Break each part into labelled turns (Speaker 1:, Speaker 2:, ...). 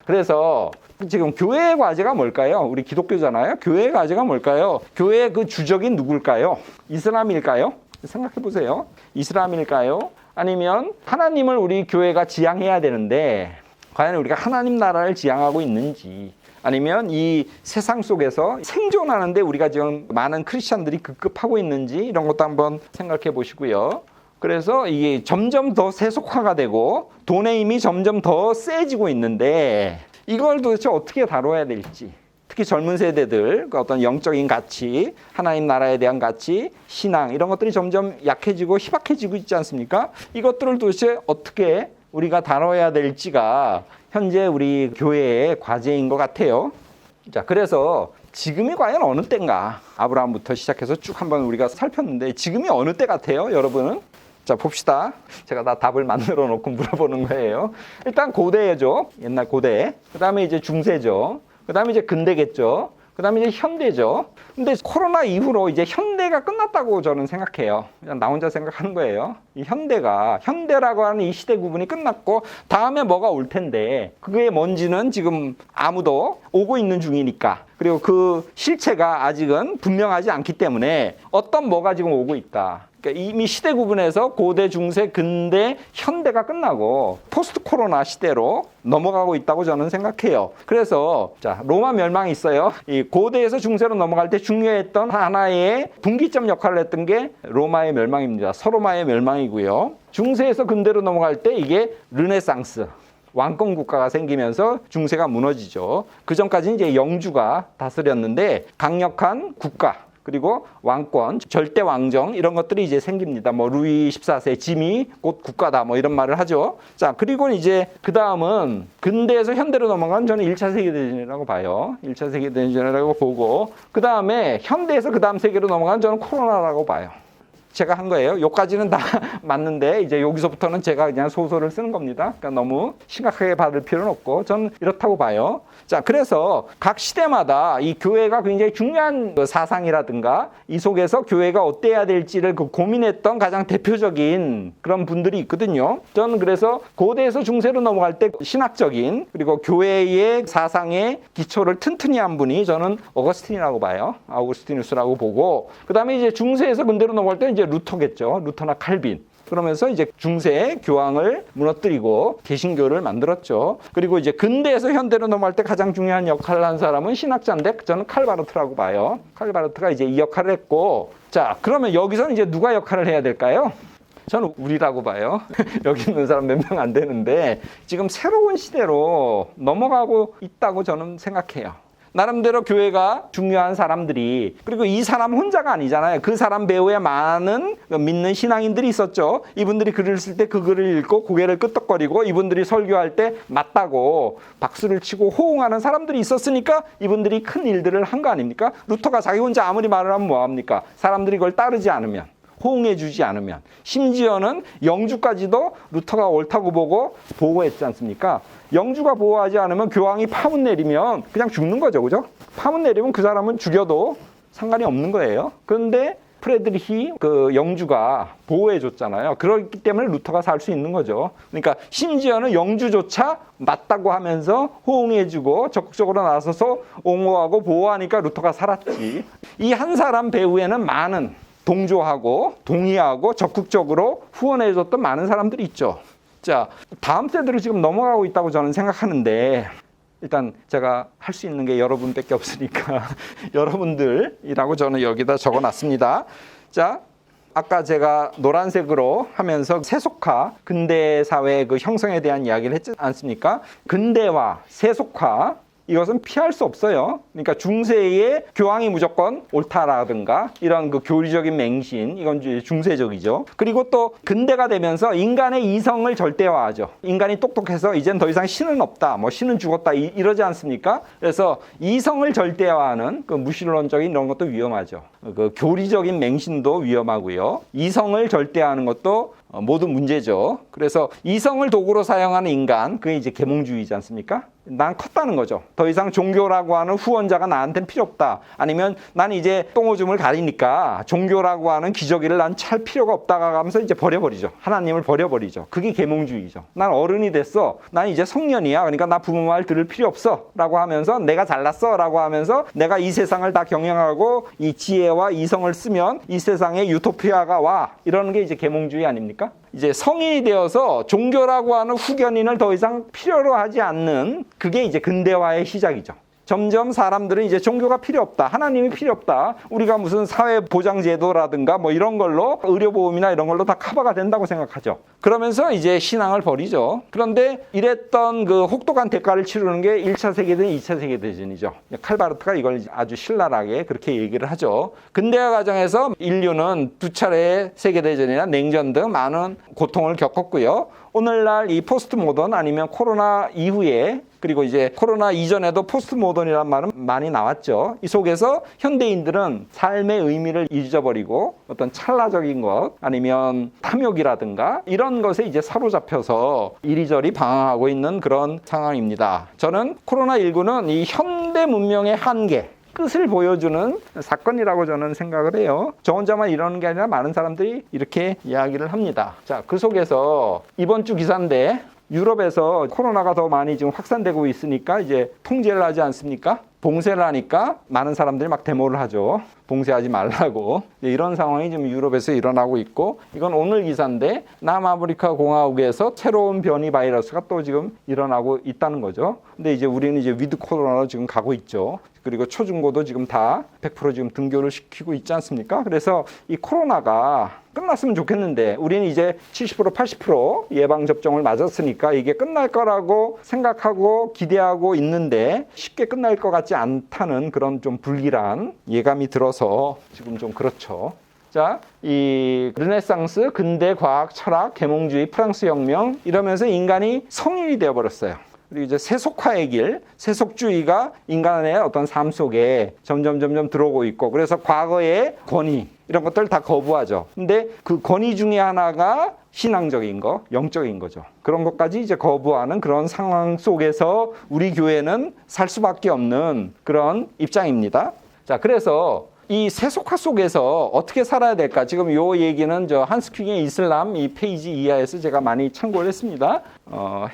Speaker 1: 그래서 지금 교회의 과제가 뭘까요? 우리 기독교잖아요. 교회의 과제가 뭘까요? 교회의 그 주적인 누굴까요? 이슬람일까요? 생각해 보세요. 이슬람일까요? 아니면 하나님을 우리 교회가 지향해야 되는데 과연 우리가 하나님 나라를 지향하고 있는지, 아니면 이 세상 속에서 생존하는데 우리가 지금 많은 크리스찬들이 급급하고 있는지, 이런 것도 한번 생각해 보시고요. 그래서 이게 점점 더 세속화가 되고 돈의 힘이 점점 더 세지고 있는데 이걸 도대체 어떻게 다뤄야 될지, 특히 젊은 세대들 그 어떤 영적인 가치, 하나님 나라에 대한 가치, 신앙, 이런 것들이 점점 약해지고 희박해지고 있지 않습니까? 이것들을 도대체 어떻게 우리가 다뤄야 될지가 현재 우리 교회의 과제인 것 같아요. 자, 그래서 지금이 과연 어느 때인가? 아브라함부터 시작해서 쭉 한번 우리가 살폈는데 지금이 어느 때 같아요, 여러분은? 자, 봅시다. 제가 다 답을 만들어 놓고 물어보는 거예요. 일단 고대죠. 옛날 고대. 그 다음에 이제 중세죠. 그 다음에 이제 근대겠죠. 그 다음에 이제 현대죠. 근데 코로나 이후로 이제 현대가 끝났다고 저는 생각해요. 그냥 나 혼자 생각하는 거예요. 이 현대라고 하는 이 시대 구분이 끝났고 다음에 뭐가 올 텐데 그게 뭔지는 지금 아무도 오고 있는 중이니까, 그리고 그 실체가 아직은 분명하지 않기 때문에 어떤 뭐가 지금 오고 있다. 그러니까 이미 시대 구분에서 고대, 중세, 근대, 현대가 끝나고 포스트 코로나 시대로 넘어가고 있다고 저는 생각해요. 그래서 자, 로마 멸망이 있어요. 이 고대에서 중세로 넘어갈 때 중요했던 하나의 분기점 역할을 했던 게 로마의 멸망입니다. 서로마의 멸망이고요. 중세에서 근대로 넘어갈 때 이게 르네상스, 왕권 국가가 생기면서 중세가 무너지죠. 그 전까지는 이제 영주가 다스렸는데 강력한 국가, 그리고 왕권, 절대 왕정, 이런 것들이 이제 생깁니다. 뭐 루이 14세 짐이 곧 국가다, 뭐 이런 말을 하죠. 자, 그리고 이제 그 다음은 근대에서 현대로 넘어간 저는 1차 세계대전이라고 봐요. 1차 세계대전이라고 보고, 그 다음에 현대에서 그 다음 세계로 넘어간 저는 코로나라고 봐요. 제가 한 거예요. 여기까지는 다 맞는데 이제 여기서부터는 제가 그냥 소설을 쓰는 겁니다. 그러니까 너무 심각하게 받을 필요는 없고 저는 이렇다고 봐요. 자, 그래서 각 시대마다 이 교회가 굉장히 중요한 사상이라든가 이 속에서 교회가 어때야 될지를 고민했던 가장 대표적인 그런 분들이 있거든요. 저는 그래서 고대에서 중세로 넘어갈 때 신학적인 그리고 교회의 사상의 기초를 튼튼히 한 분이 저는 어거스틴이라고 봐요. 아우구스티누스라고 보고, 그 다음에 이제 중세에서 근대로 넘어갈 때 이제 루터겠죠. 루터나 칼빈. 그러면서 이제 중세 교황을 무너뜨리고 개신교를 만들었죠. 그리고 이제 근대에서 현대로 넘어갈 때 가장 중요한 역할을 한 사람은 신학자인데 저는 칼바르트라고 봐요. 칼바르트가 이제 이 역할을 했고, 자, 그러면 여기서는 이제 누가 역할을 해야 될까요? 저는 우리라고 봐요. 여기 있는 사람 몇 명 안 되는데 지금 새로운 시대로 넘어가고 있다고 저는 생각해요. 나름대로 교회가 중요한 사람들이, 그리고 이 사람 혼자가 아니잖아요. 그 사람 배후에 많은 믿는 신앙인들이 있었죠. 이분들이 글을 쓸 때 그 글을 읽고 고개를 끄덕거리고 이분들이 설교할 때 맞다고 박수를 치고 호응하는 사람들이 있었으니까 이분들이 큰 일들을 한 거 아닙니까? 루터가 자기 혼자 아무리 말을 하면 뭐합니까? 사람들이 그걸 따르지 않으면, 호응해주지 않으면, 심지어는 영주까지도 루터가 옳다고 보고 보호했지 않습니까? 영주가 보호하지 않으면 교황이 파문 내리면 그냥 죽는 거죠, 그죠? 파문 내리면 그 사람은 죽여도 상관이 없는 거예요. 그런데 프레드리히 그 영주가 보호해줬잖아요. 그렇기 때문에 루터가 살 수 있는 거죠. 그러니까 심지어는 영주조차 맞다고 하면서 호응해주고 적극적으로 나서서 옹호하고 보호하니까 루터가 살았지. 이 한 사람 배후에는 많은 동조하고 동의하고 적극적으로 후원해줬던 많은 사람들이 있죠. 자, 다음 세대로 지금 넘어가고 있다고 저는 생각하는데, 일단 제가 할 수 있는 게 여러분밖에 없으니까 여러분들이라고 저는 여기다 적어놨습니다. 자, 아까 제가 노란색으로 하면서 세속화, 근대 사회의 그 형성에 대한 이야기를 했지 않습니까? 근대화, 세속화, 이것은 피할 수 없어요. 그러니까 중세의 교황이 무조건 옳다라든가 이런 그 교리적인 맹신, 이건 중세적이죠. 그리고 또 근대가 되면서 인간의 이성을 절대화하죠. 인간이 똑똑해서 이젠 더 이상 신은 없다, 뭐 신은 죽었다, 이러지 않습니까? 그래서 이성을 절대화하는 그 무신론적인 이런 것도 위험하죠. 그 교리적인 맹신도 위험하고요. 이성을 절대화하는 것도 모두 문제죠. 그래서 이성을 도구로 사용하는 인간, 그게 이제 계몽주의지 않습니까? 난 컸다는 거죠. 더 이상 종교라고 하는 후원자가 나한테는 필요 없다. 아니면 난 이제 똥오줌을 가리니까 종교라고 하는 기저귀를 난 찰 필요가 없다가 가면서 이제 버려버리죠. 하나님을 버려버리죠. 그게 계몽주의죠. 난 어른이 됐어. 난 이제 성년이야. 그러니까 나 부모 말 들을 필요 없어. 라고 하면서 내가 잘났어. 라고 하면서 내가 이 세상을 다 경영하고 이 지혜와 이성을 쓰면 이 세상에 유토피아가 와. 이러는 게 이제 계몽주의 아닙니까? 이제 성인이 되어서 종교라고 하는 후견인을 더 이상 필요로 하지 않는 그게 이제 근대화의 시작이죠. 점점 사람들은 이제 종교가 필요 없다. 하나님이 필요 없다. 우리가 무슨 사회보장제도라든가 뭐 이런 걸로 의료보험이나 이런 걸로 다 커버가 된다고 생각하죠. 그러면서 이제 신앙을 버리죠. 그런데 이랬던 그 혹독한 대가를 치르는 게 1차 세계대전, 2차 세계대전이죠. 칼바르트가 이걸 아주 신랄하게 그렇게 얘기를 하죠. 근대화 과정에서 인류는 2차례 세계대전이나 냉전 등 많은 고통을 겪었고요. 오늘날 이 포스트 모던 아니면 코로나 이후에 그리고 이제 코로나 이전에도 포스트 모던이라는 말은 많이 나왔죠. 이 속에서 현대인들은 삶의 의미를 잊어버리고 어떤 찰나적인 것 아니면 탐욕이라든가 이런 것에 이제 사로잡혀서 이리저리 방황하고 있는 그런 상황입니다. 저는 코로나19는 이 현대 문명의 한계, 끝을 보여주는 사건이라고 저는 생각을 해요. 저 혼자만 이러는 게 아니라 많은 사람들이 이렇게 이야기를 합니다. 자, 그 속에서 이번 주 기사인데 유럽에서 코로나가 더 많이 지금 확산되고 있으니까 이제 통제를 하지 않습니까? 봉쇄를 하니까 많은 사람들이 막 데모를 하죠. 봉쇄하지 말라고. 이런 상황이 지금 유럽에서 일어나고 있고, 이건 오늘 기사인데 남아프리카 공화국에서 새로운 변이 바이러스가 또 지금 일어나고 있다는 거죠. 근데 이제 우리는 이제 위드 코로나로 지금 가고 있죠. 그리고 초중고도 지금 다 100% 지금 등교를 시키고 있지 않습니까? 그래서 이 코로나가 끝났으면 좋겠는데 우리는 이제 70% 80% 예방접종을 맞았으니까 이게 끝날 거라고 생각하고 기대하고 있는데 쉽게 끝날 것 같지 않다는 그런 좀 불길한 예감이 들어서 지금 좀 그렇죠. 자, 이 르네상스, 근대 과학, 철학, 계몽주의, 프랑스 혁명 이러면서 인간이 성인이 되어버렸어요. 그리고 이제 세속화의 길, 세속주의가 인간의 어떤 삶 속에 점점 들어오고 있고, 그래서 과거의 권위 이런 것들 다 거부하죠. 근데 그 권위 중에 하나가 신앙적인 거, 영적인 거죠. 그런 것까지 이제 거부하는 그런 상황 속에서 우리 교회는 살 수밖에 없는 그런 입장입니다. 자, 그래서 이 세속화 속에서 어떻게 살아야 될까? 지금 요 얘기는 저 한스 퀵의 이슬람 이 페이지 이하에서 제가 많이 참고를 했습니다.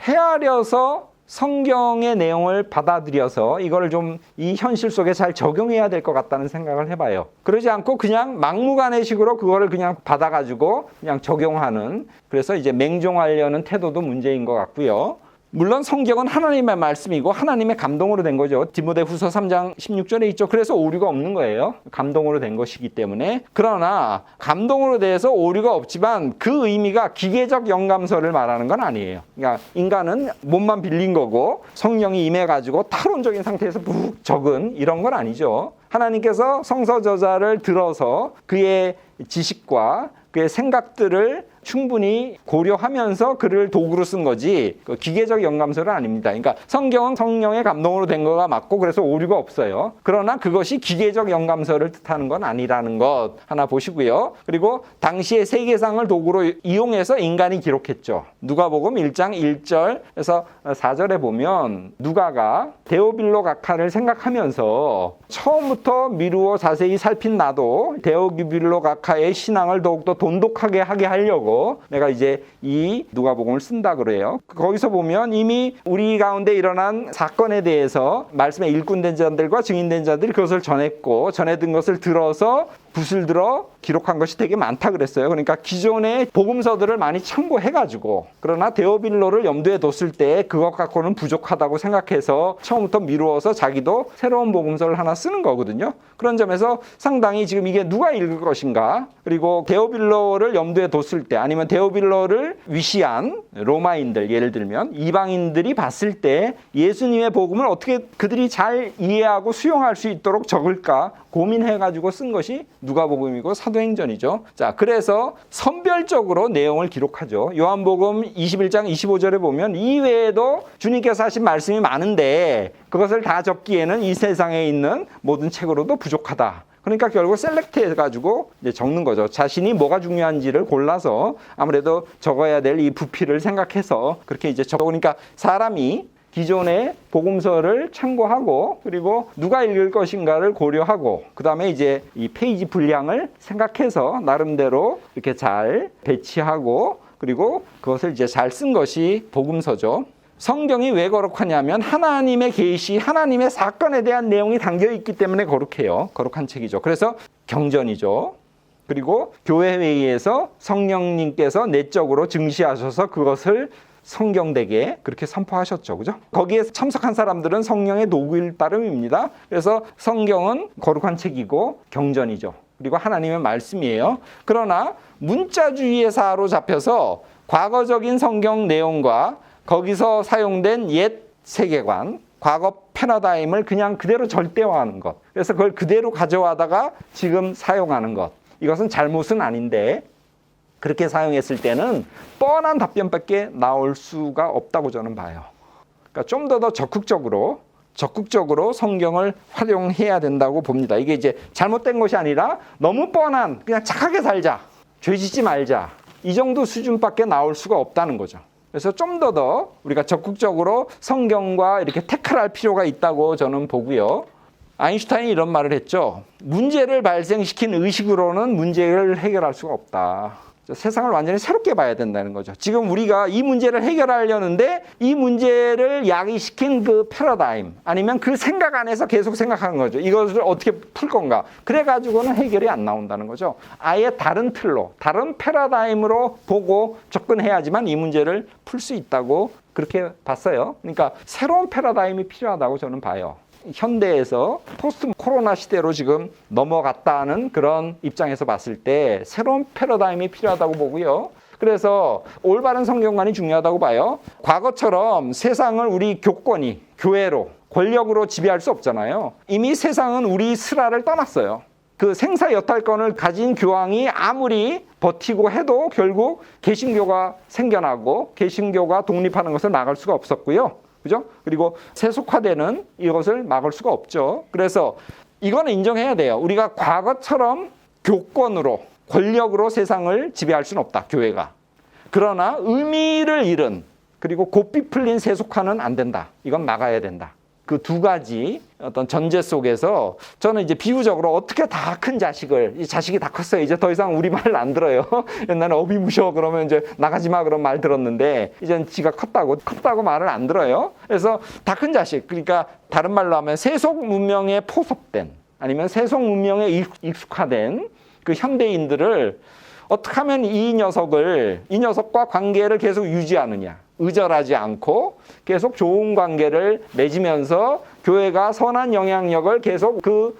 Speaker 1: 헤아려서 성경의 내용을 받아들여서 이걸 좀 이 현실 속에 잘 적용해야 될 것 같다는 생각을 해봐요. 그러지 않고 그냥 막무가내식으로 그거를 그냥 받아가지고 그냥 적용하는, 그래서 이제 맹종하려는 태도도 문제인 것 같고요. 물론 성경은 하나님의 말씀이고 하나님의 감동으로 된 거죠. 디모데후서 3장 16절에 있죠. 그래서 오류가 없는 거예요. 감동으로 된 것이기 때문에. 그러나 감동으로 돼서 오류가 없지만 그 의미가 기계적 영감서를 말하는 건 아니에요. 그러니까 인간은 몸만 빌린 거고 성령이 임해가지고 타론적인 상태에서 푹 적은 이런 건 아니죠. 하나님께서 성서 저자를 들어서 그의 지식과 그의 생각들을 충분히 고려하면서 글을 도구로 쓴 거지 그 기계적 영감서는 아닙니다. 그러니까 성경은 성령의 감동으로 된 거가 맞고 그래서 오류가 없어요. 그러나 그것이 기계적 영감서를 뜻하는 건 아니라는 것 하나 보시고요. 그리고 당시의 세계상을 도구로 이용해서 인간이 기록했죠. 누가복음 1장 1절에서 4절에 보면 누가가 데오빌로 각하를 생각하면서 처음부터 미루어 자세히 살핀 나도 데오빌로 각하의 신앙을 더욱더 돈독하게 하게 하려고 내가 이제 이 누가복음을 쓴다 그래요. 거기서 보면 이미 우리 가운데 일어난 사건에 대해서 말씀에 일꾼된 자들과 증인된 자들이 그것을 전했고 전해든 것을 들어서 붓을 들어 기록한 것이 되게 많다 그랬어요. 그러니까 기존의 복음서들을 많이 참고해가지고, 그러나 데오빌로를 염두에 뒀을 때 그것 갖고는 부족하다고 생각해서 처음부터 미루어서 자기도 새로운 복음서를 하나 쓰는 거거든요. 그런 점에서 상당히 지금 이게 누가 읽을 것인가, 그리고 데오빌로를 염두에 뒀을 때 아니면 데오빌로를 위시한 로마인들, 예를 들면 이방인들이 봤을 때 예수님의 복음을 어떻게 그들이 잘 이해하고 수용할 수 있도록 적을까 고민해가지고 쓴 것이 누가복음이고 사도행전이죠. 자, 그래서 선별적으로 내용을 기록하죠. 요한복음 21장 25절에 보면 이 외에도 주님께서 하신 말씀이 많은데 그것을 다 적기에는 이 세상에 있는 모든 책으로도 부족하다. 그러니까 결국 셀렉트 해가지고 이제 적는 거죠. 자신이 뭐가 중요한지를 골라서 아무래도 적어야 될 이 부피를 생각해서 그렇게 이제 적으니까 사람이 기존의 복음서를 참고하고 그리고 누가 읽을 것인가를 고려하고 그다음에 이제 이 페이지 분량을 생각해서 나름대로 이렇게 잘 배치하고 그리고 그것을 이제 잘 쓴 것이 복음서죠. 성경이 왜 거룩하냐면 하나님의 계시, 하나님의 사건에 대한 내용이 담겨 있기 때문에 거룩해요. 거룩한 책이죠. 그래서 경전이죠. 그리고 교회 회의에서 성령님께서 내적으로 증시하셔서 그것을 성경되게 그렇게 선포하셨죠. 그죠? 거기에 참석한 사람들은 성령의 도구일 따름입니다. 그래서 성경은 거룩한 책이고 경전이죠. 그리고 하나님의 말씀이에요. 그러나 문자주의에 사로잡혀서 과거적인 성경 내용과 거기서 사용된 옛 세계관, 과거 패러다임을 그냥 그대로 절대화하는 것. 그래서 그걸 그대로 가져와다가 지금 사용하는 것. 이것은 잘못은 아닌데 그렇게 사용했을 때는 뻔한 답변밖에 나올 수가 없다고 저는 봐요. 그러니까 좀 더 적극적으로 성경을 활용해야 된다고 봅니다. 이게 이제 잘못된 것이 아니라 너무 뻔한 그냥 착하게 살자, 죄 짓지 말자 이 정도 수준밖에 나올 수가 없다는 거죠. 그래서 좀 더 우리가 적극적으로 성경과 이렇게 태클할 필요가 있다고 저는 보고요. 아인슈타인이 이런 말을 했죠. 문제를 발생시킨 의식으로는 문제를 해결할 수가 없다. 세상을 완전히 새롭게 봐야 된다는 거죠. 지금 우리가 이 문제를 해결하려는데 이 문제를 야기시킨 그 패러다임 아니면 그 생각 안에서 계속 생각하는 거죠. 이것을 어떻게 풀 건가. 그래가지고는 해결이 안 나온다는 거죠. 아예 다른 틀로, 다른 패러다임으로 보고 접근해야지만 이 문제를 풀 수 있다고 그렇게 봤어요. 그러니까 새로운 패러다임이 필요하다고 저는 봐요. 현대에서 포스트 코로나 시대로 지금 넘어갔다는 그런 입장에서 봤을 때 새로운 패러다임이 필요하다고 보고요. 그래서 올바른 성경관이 중요하다고 봐요. 과거처럼 세상을 우리 교권이 교회로 권력으로 지배할 수 없잖아요. 이미 세상은 우리 스라를 떠났어요. 그 생사 여탈권을 가진 교황이 아무리 버티고 해도 결국 개신교가 생겨나고 개신교가 독립하는 것을 막을 수가 없었고요. 그죠? 그리고 세속화되는 이것을 막을 수가 없죠. 그래서 이거는 인정해야 돼요. 우리가 과거처럼 교권으로, 권력으로 세상을 지배할 수는 없다, 교회가. 그러나 의미를 잃은, 그리고 고삐 풀린 세속화는 안 된다. 이건 막아야 된다. 그 두 가지 어떤 전제 속에서 저는 이제 비유적으로 어떻게 다 큰 자식을, 이 자식이 다 컸어요. 이제 더 이상 우리 말을 안 들어요. 옛날에 어비 무셔 그러면 이제 나가지 마 그런 말 들었는데 이제는 지가 컸다고 말을 안 들어요. 그래서 다 큰 자식, 그러니까 다른 말로 하면 세속 문명에 포섭된 아니면 세속 문명에 익숙화된 그 현대인들을 어떻게 하면 이 녀석과 관계를 계속 유지하느냐. 의절하지 않고 계속 좋은 관계를 맺으면서 교회가 선한 영향력을 계속 그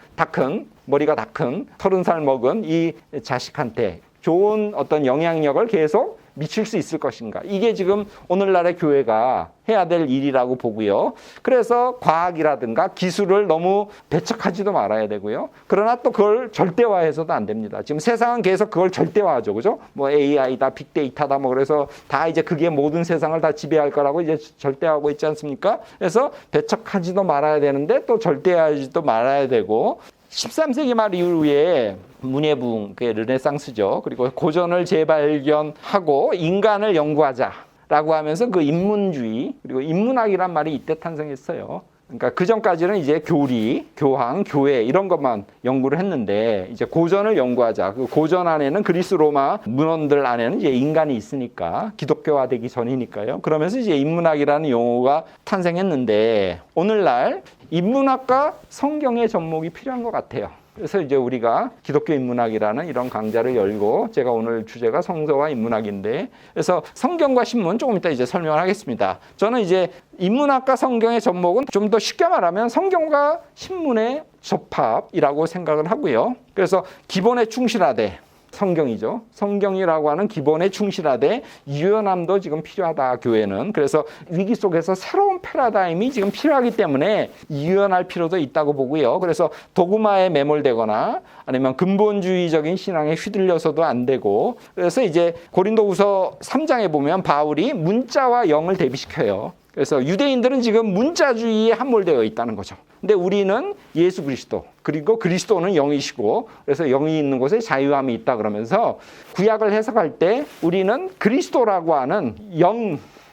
Speaker 1: 머리가 다 큰 30살 먹은 이 자식한테 좋은 어떤 영향력을 계속 미칠 수 있을 것인가. 이게 지금 오늘날의 교회가 해야 될 일이라고 보고요. 그래서 과학이라든가 기술을 너무 배척하지도 말아야 되고요. 그러나 또 그걸 절대화해서도 안 됩니다. 지금 세상은 계속 그걸 절대화하죠. 그죠? 뭐 AI다, 빅데이터다, 뭐 그래서 다 이제 그게 모든 세상을 다 지배할 거라고 이제 절대화하고 있지 않습니까? 그래서 배척하지도 말아야 되는데 또 절대화하지도 말아야 되고 13세기 말 이후에 문예부흥, 그게 르네상스죠. 그리고 고전을 재발견하고 인간을 연구하자라고 하면서 그 인문주의, 그리고 인문학이란 말이 이때 탄생했어요. 그러니까 그 전까지는 이제 교리, 교황, 교회 이런 것만 연구를 했는데 이제 고전을 연구하자. 그 고전 안에는 그리스 로마 문헌들 안에는 이제 인간이 있으니까 기독교화되기 전이니까요. 그러면서 이제 인문학이라는 용어가 탄생했는데 오늘날 인문학과 성경의 접목이 필요한 것 같아요. 그래서 이제 우리가 기독교 인문학이라는 이런 강좌를 열고 제가 오늘 주제가 성서와 인문학인데 그래서 성경과 신문 조금 이따 이제 설명을 하겠습니다. 저는 이제 인문학과 성경의 접목은 좀 더 쉽게 말하면 성경과 신문의 접합이라고 생각을 하고요. 그래서 기본에 충실하되 성경이죠. 성경이라고 하는 기본에 충실하되 유연함도 지금 필요하다, 교회는. 그래서 위기 속에서 새로운 패러다임이 지금 필요하기 때문에 유연할 필요도 있다고 보고요. 그래서 도구마에 매몰되거나 아니면 근본주의적인 신앙에 휘둘려서도 안 되고 그래서 이제 고린도후서 3장에 보면 바울이 문자와 영을 대비시켜요. 그래서 유대인들은 지금 문자주의에 함몰되어 있다는 거죠. 근데 우리는 예수 그리스도, 그리고 그리스도는 영이시고, 그래서 영이 있는 곳에 자유함이 있다 그러면서 구약을 해석할 때 우리는 그리스도라고 하는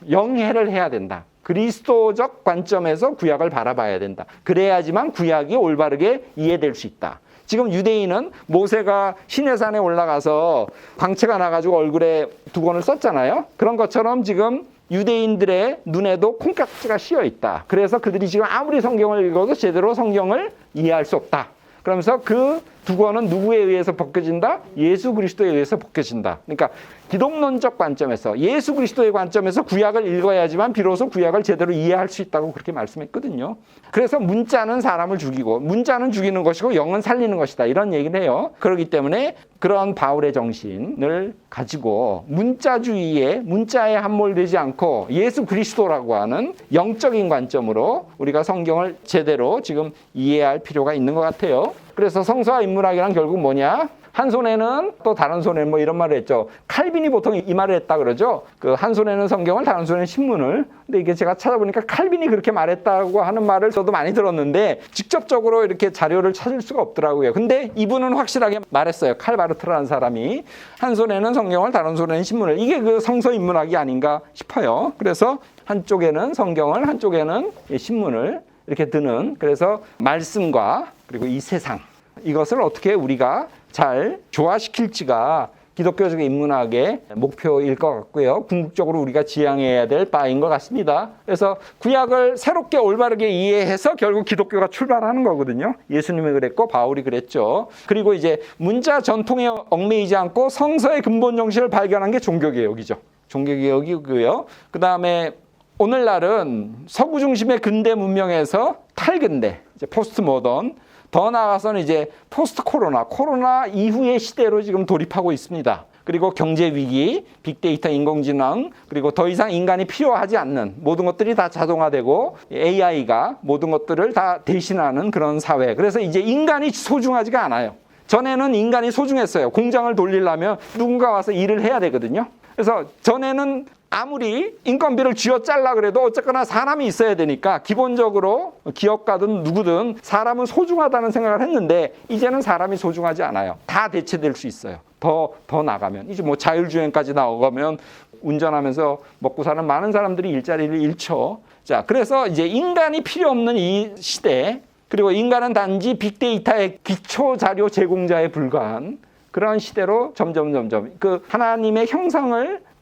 Speaker 1: 영해를 해야 된다. 그리스도적 관점에서 구약을 바라봐야 된다. 그래야지만 구약이 올바르게 이해될 수 있다. 지금 유대인은 모세가 시내산에 올라가서 광채가 나가지고 얼굴에 두건을 썼잖아요. 그런 것처럼 지금 유대인들의 눈에도 콩깍지가 씌어 있다. 그래서 그들이 지금 아무리 성경을 읽어도 제대로 성경을 이해할 수 없다. 그러면서 그 두건은 누구에 의해서 벗겨진다? 예수 그리스도에 의해서 벗겨진다. 그러니까 기독론적 관점에서, 예수 그리스도의 관점에서 구약을 읽어야지만 비로소 구약을 제대로 이해할 수 있다고 그렇게 말씀했거든요. 그래서 문자는 사람을 죽이고, 문자는 죽이는 것이고 영은 살리는 것이다, 이런 얘기를 해요. 그렇기 때문에 그런 바울의 정신을 가지고 문자에 함몰되지 않고 예수 그리스도라고 하는 영적인 관점으로 우리가 성경을 제대로 지금 이해할 필요가 있는 것 같아요. 그래서 성서와 인문학이란 결국 뭐냐? 한 손에는 또 다른 손에는 뭐 이런 말을 했죠. 칼빈이 보통 이 말을 했다 그러죠. 그 한 손에는 성경을, 다른 손에는 신문을. 근데 이게 제가 찾아보니까 칼빈이 그렇게 말했다고 하는 말을 저도 많이 들었는데 직접적으로 이렇게 자료를 찾을 수가 없더라고요. 근데 이분은 확실하게 말했어요. 칼바르트라는 사람이 한 손에는 성경을, 다른 손에는 신문을. 이게 그 성서 인문학이 아닌가 싶어요. 그래서 한쪽에는 성경을, 한쪽에는 신문을 이렇게 드는, 그래서 말씀과 그리고 이 세상, 이것을 어떻게 우리가 잘 조화시킬지가 기독교적 인문학의 목표일 것 같고요. 궁극적으로 우리가 지향해야 될 바인 것 같습니다. 그래서 구약을 새롭게 올바르게 이해해서 결국 기독교가 출발하는 거거든요. 예수님이 그랬고 바울이 그랬죠. 그리고 이제 문자 전통에 얽매이지 않고 성서의 근본 정신을 발견한 게 종교개혁이죠. 종교개혁이고요. 그 다음에 오늘날은 서구 중심의 근대 문명에서 탈근대, 이제 포스트 모던, 더 나아가서는 이제 포스트 코로나 이후의 시대로 지금 돌입하고 있습니다. 그리고 경제 위기, 빅데이터, 인공지능, 그리고 더 이상 인간이 필요하지 않는 모든 것들이 다 자동화되고 AI가 모든 것들을 다 대신하는 그런 사회. 그래서 이제 인간이 소중하지가 않아요. 전에는 인간이 소중했어요. 공장을 돌리려면 누군가 와서 일을 해야 되거든요. 그래서 전에는 아무리 인건비를 쥐어짜려 그래도 어쨌거나 사람이 있어야 되니까 기본적으로 기업가든 누구든 사람은 소중하다는 생각을 했는데 이제는 사람이 소중하지 않아요. 다 대체될 수 있어요. 더 나가면 이제 뭐 자율주행까지 나오면 운전하면서 먹고 사는 많은 사람들이 일자리를 잃죠. 자, 그래서 이제 인간이 필요 없는 이 시대, 그리고 인간은 단지 빅데이터의 기초 자료 제공자에 불과한 그런 시대로 점점 그 하나님의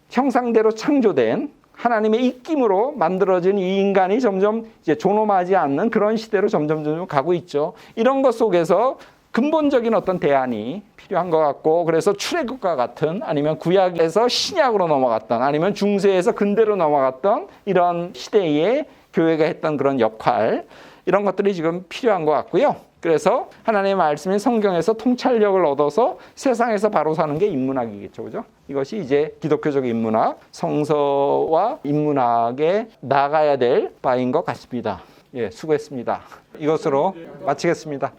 Speaker 1: 형상대로 창조된 하나님의 입김으로 만들어진 이 인간이 점점 이제 존엄하지 않는 그런 시대로 점점 가고 있죠. 이런 것 속에서 근본적인 어떤 대안이 필요한 것 같고, 그래서 출애굽과 같은, 아니면 구약에서 신약으로 넘어갔던, 아니면 중세에서 근대로 넘어갔던 이런 시대에 교회가 했던 그런 역할, 이런 것들이 지금 필요한 것 같고요. 그래서 하나님의 말씀인 성경에서 통찰력을 얻어서 세상에서 바로 사는 게 인문학이겠죠, 그죠? 이것이 이제 기독교적 인문학, 성서와 인문학에 나가야 될 바인 것 같습니다. 예, 수고했습니다. 이것으로 마치겠습니다.